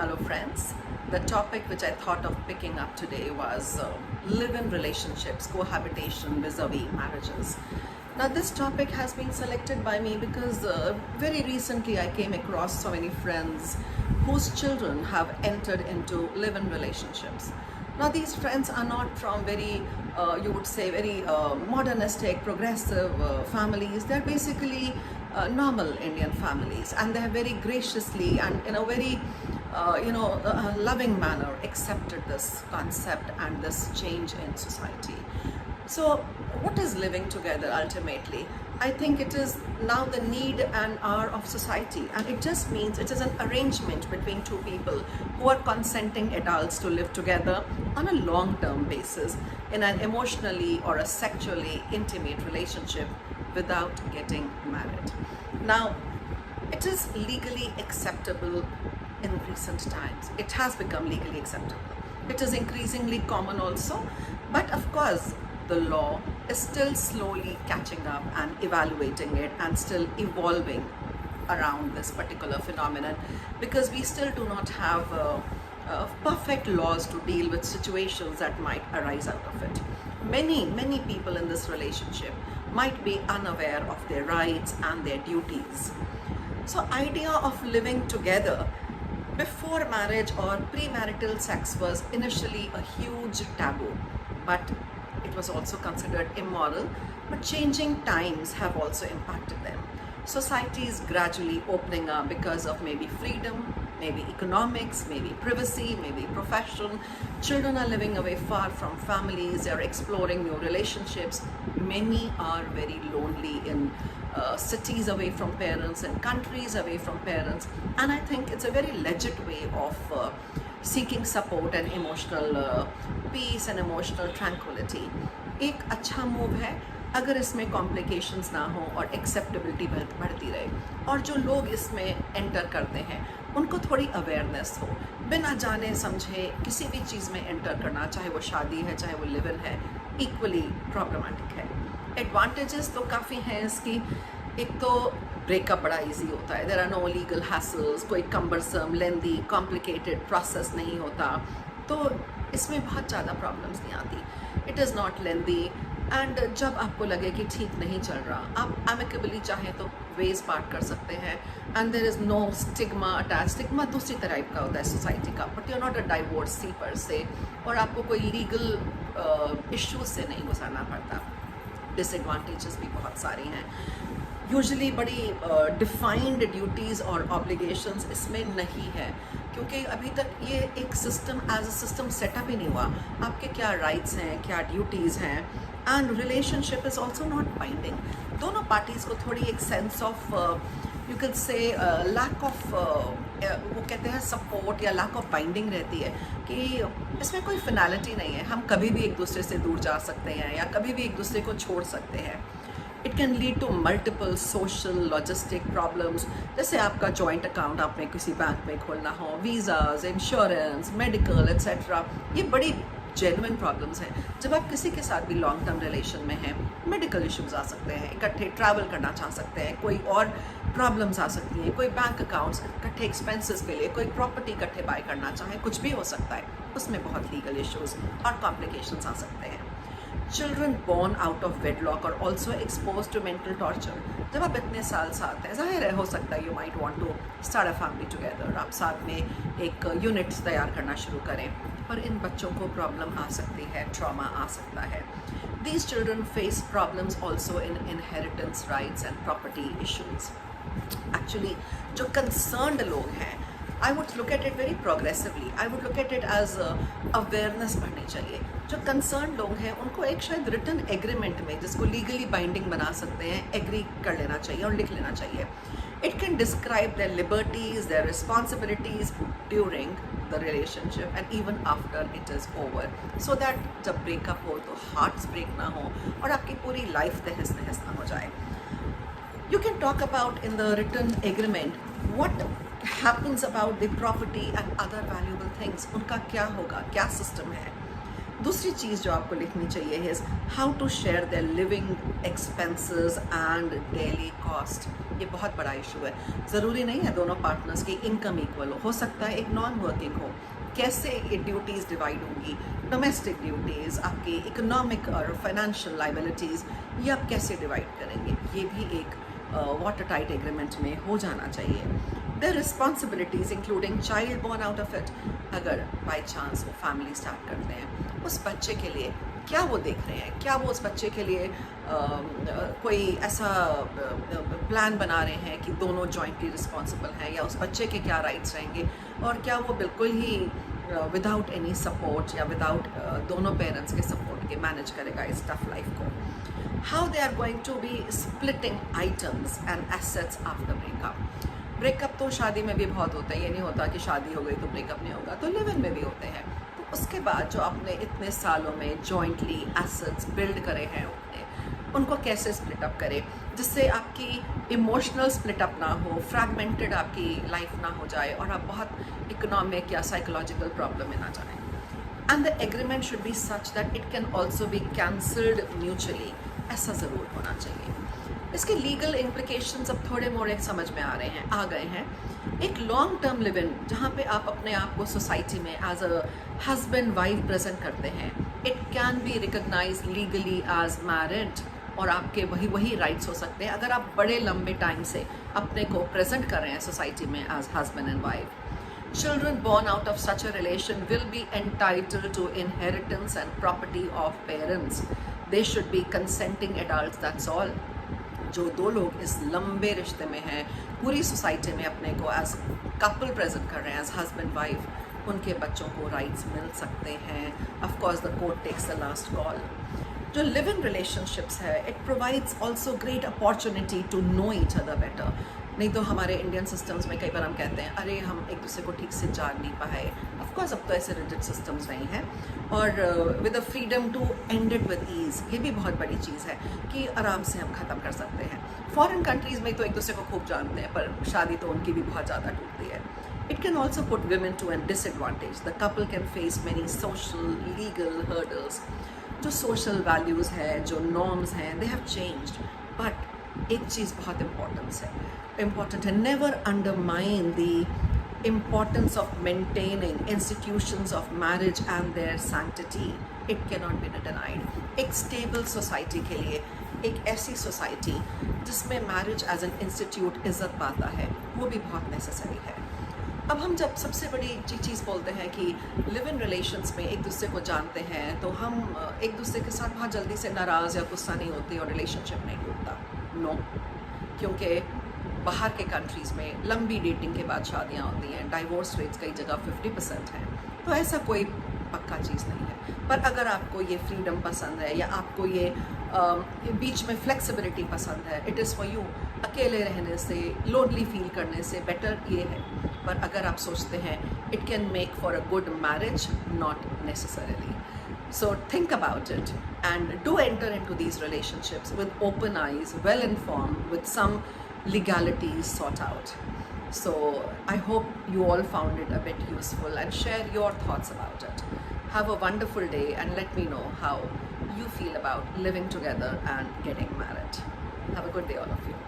Hello friends. The topic which I thought of picking up today was live-in relationships, cohabitation vis-a-vis marriages. Now this topic has been selected by me because very recently I came across so many friends whose children have entered into live-in relationships. Now these friends are not from very, you would say, very modernistic, progressive families. They're basically normal Indian families, and they have very graciously and in a very loving manner accepted this concept and this change in society. So, what is living together ultimately? I think it is now the need and hour of society, and it just means it is an arrangement between two people who are consenting adults to live together on a long term basis in an emotionally or a sexually intimate relationship without getting married. Now, it is legally acceptable in recent times. It has become legally acceptable. It is increasingly common also, but of course, the law is still slowly catching up and evaluating it and still evolving around this particular phenomenon, because we still do not have perfect laws to deal with situations that might arise out of it. Many people in this relationship might be unaware of their rights and their duties. So idea of living together before marriage or premarital sex was initially a huge taboo, but it was also considered immoral. But changing times have also impacted them. Society is gradually opening up because of maybe freedom, maybe economics, maybe privacy, maybe profession. Children are living away far from families, they are exploring new relationships. Many are very lonely in cities away from parents and countries away from parents. And I think it's a very legit way of seeking support and emotional peace and emotional tranquility. एक अच्छा move है अगर इसमें complications ना हो और acceptability बढ़ती रहे, और जो लोग इसमें एंटर करते हैं उनको थोड़ी अवेयरनेस हो, बिना जाने समझे किसी भी चीज़ में एंटर करना, चाहे वो शादी है चाहे वो लिव इन है, इक्वली प्रॉब्लमेटिक है. एडवांटेजेस तो काफ़ी हैं इसकी. एक तो ब्रेकअप बड़ा इजी होता है, there are no legal hassles, कोई कम्बरसम लेंदी कॉम्प्लिकेटेड प्रोसेस नहीं होता, तो इसमें बहुत ज़्यादा प्रॉब्लम्स नहीं आती. It is not lengthy, and जब आपको लगे कि ठीक नहीं चल रहा, आप एमिकेबली चाहें तो वेज पार्ट कर सकते हैं, and there is no stigma attach. Stigma दूसरी टाइप का होता है सोसाइटी का, but you are not a divorcee per se, और आपको कोई लीगल इश्यूज से नहीं गुजरना पड़ता. डिसएडवांटेजेस भी बहुत सारी हैं. यूजुअली बड़ी डिफाइंड ड्यूटीज़ और ऑब्लिगेशंस इसमें नहीं है, क्योंकि अभी तक ये एक system as a system setup ही नहीं हुआ. आपके क्या राइट्स हैं, क्या ड्यूटीज़ हैं, and relationship is also not binding. दोनों पार्टीज़ को थोड़ी एक sense of you can say lack of वो कहते हैं सपोर्ट या लैक ऑफ बाइंडिंग रहती है, कि इसमें कोई फिनैलिटी नहीं है. हम कभी भी एक दूसरे से दूर जा सकते हैं या कभी भी एक दूसरे को छोड़ सकते हैं. It can lead to multiple social logistic problems, जैसे आपका जॉइंट अकाउंट आपने किसी बैंक में खोलना हो, वीज़ाज, इंश्योरेंस, मेडिकल एट्सेट्रा. ये बड़ी जेन्युइन प्रॉब्लम्स हैं. जब आप किसी के साथ भी लॉन्ग टर्म रिलेशन में हैं, मेडिकल इश्यूज आ सकते हैं, इकट्ठे ट्रैवल करना चाह सकते हैं, कोई और प्रॉब्लम्स आ सकती हैं, कोई बैंक अकाउंट्स इकट्ठे एक्सपेंसेस के लिए, कोई प्रॉपर्टी इकट्ठे बाय करना चाहे, कुछ भी हो सकता है. उसमें बहुत लीगल इश्यूज और कॉम्प्लिकेशंस आ सकते हैं. Children born out of wedlock are also exposed to mental torture. जब आप इतने साल साथ हैं, जाहिर है हो सकता है you might want to start a family together, आप साथ में एक यूनिट तैयार करना शुरू करें, पर इन बच्चों को प्रॉब्लम आ सकती है, ट्रॉमा आ सकता है. These children face problems also in inheritance rights and property issues. Actually, जो concerned लोग हैं, I would look at it very progressively. I would look at it as awareness बढ़नी चाहिए. जो कंसर्न लोग हैं उनको एक शायद रिटन एग्रीमेंट में, जिसको लीगली बाइंडिंग बना सकते हैं, एग्री कर लेना चाहिए और लिख लेना चाहिए. It can describe their liberties, there responsibilities during the relationship and even after it is over, so that जब ब्रेकअप हो तो हार्ट्स ब्रेक ना हो और आपकी पूरी लाइफ तहस नहस ना हो जाए. You can talk about in the written agreement what happens about the property and other valuable things. उनका क्या होगा, क्या सिस्टम है. दूसरी चीज़ जो आपको लिखनी चाहिए है how to share their living expenses and daily cost. ये बहुत बड़ा इशू है। ज़रूरी नहीं है दोनों पार्टनर्स की इनकम इक्वल हो सकता है एक नॉन वर्किंग हो। कैसे ये ड्यूटीज़ डिवाइड होंगी, डोमेस्टिक ड्यूटीज़, आपकी इकोनॉमिक और फाइनेंशियल लाइबिलिटीज़, ये आप कैसे डिवाइड करेंगे, ये भी एक वाटर टाइट एग्रीमेंट में हो जाना चाहिए। The responsibilities including child born out of it, अगर बाई चांस वो फैमिली स्टार्ट करते हैं, उस बच्चे के लिए क्या वो देख रहे हैं, क्या वो उस बच्चे के लिए कोई ऐसा प्लान बना रहे हैं कि दोनों जॉइंटली रिस्पॉन्सिबल हैं, या उस बच्चे के क्या राइट्स रहेंगे, और क्या वो बिल्कुल ही विदाउट एनी सपोर्ट या विदाउट दोनों पेरेंट्स के सपोर्ट के मैनेज करेगा इस टफ लाइफ को। How they are going to be splitting items and assets after breakup. Breakup तो शादी में भी बहुत होता है, ये नहीं होता कि शादी हो गई तो ब्रेकअप नहीं होगा, तो लिव इन में भी होते हैं। तो उसके बाद जो आपने इतने सालों में जॉइंटली एसेट्स बिल्ड करे हैं उनको कैसे स्प्लिट अप करें जिससे आपकी इमोशनल स्प्लिट अप ना हो, फ्रैगमेंटेड आपकी लाइफ ना हो जाए और आप बहुत इकोनॉमिक या साइकोलॉजिकल प्रॉब्लम में ना जाएं। And the agreement should be such that it can also be cancelled mutually, ऐसा ज़रूर होना चाहिए। इसके लीगल इम्प्लिकेशंस अब थोड़े मोड़े समझ में आ गए हैं। एक लॉन्ग टर्म लिव इन जहाँ पे आप अपने आप को सोसाइटी में as a husband wife present करते हैं, it can be recognise legally as married, और आपके वही राइट्स हो सकते हैं अगर आप बड़े लंबे टाइम से अपने को प्रेजेंट कर रहे हैं सोसाइटी में as husband and wife. Children born out of such a relation will be entitled to inheritance and property of parents. They should be consenting adults, that's all. जो दो लोग इस लंबे रिश्ते में हैं, पूरी सोसाइटी में अपने को एज कपल प्रेजेंट कर रहे हैं, एज हस्बैंड वाइफ, उनके बच्चों को राइट्स मिल सकते हैं। Of course the court takes the last call. जो लिव इन रिलेशनशिप्स है, it provides also great opportunity to know each other better. नहीं तो हमारे इंडियन सिस्टम्स में कई बार हम कहते हैं अरे हम एक दूसरे को ठीक से जान नहीं पाए। ऑफकोर्स अब तो ऐसे रिजिड सिस्टम्स नहीं हैं, और with the freedom to end it with ease, ये भी बहुत बड़ी चीज़ है कि आराम से हम ख़त्म कर सकते हैं। फॉरेन कंट्रीज़ में तो एक दूसरे को खूब जानते हैं, पर शादी तो उनकी भी बहुत ज़्यादा टूटती है। It can also put women to a disadvantage. The couple can face many social, legal hurdles. जो social values है, जो norms हैं, they have changed. But एक चीज़ बहुत important है, never undermine the importance of maintaining institutions of marriage and their sanctity. It cannot be denied. एक stable society के लिए, एक ऐसी society जिसमें marriage as an institute इज्जत पाता है, वो भी बहुत necessary है। अब हम जब सबसे बड़ी चीज़ बोलते हैं कि लिव इन रिलेशंस में एक दूसरे को जानते हैं, तो हम एक दूसरे के साथ बहुत जल्दी से नाराज़ या गुस्सा नहीं होते और रिलेशनशिप नहीं टूटता। नो, क्योंकि बाहर के कंट्रीज़ में लंबी डेटिंग के बाद शादियाँ होती हैं, डाइवोर्स रेट्स कई जगह 50% हैं, तो ऐसा कोई पक्का चीज़ नहीं है। पर अगर आपको ये फ्रीडम पसंद है या आपको ये बीच में फ्लेक्सिबिलिटी पसंद है, इट इज़ फॉर यू। अकेले रहने से, लोनली फील करने से बेटर ये है। पर अगर आप सोचते हैं it can make for a good marriage, not necessarily. So think about it and do enter into these relationships with open eyes, well informed, with some legalities sought out. So I hope you all found it a bit useful and share your thoughts about it. Have a wonderful day and let me know how you feel about living together and getting married. Have a good day, all of you.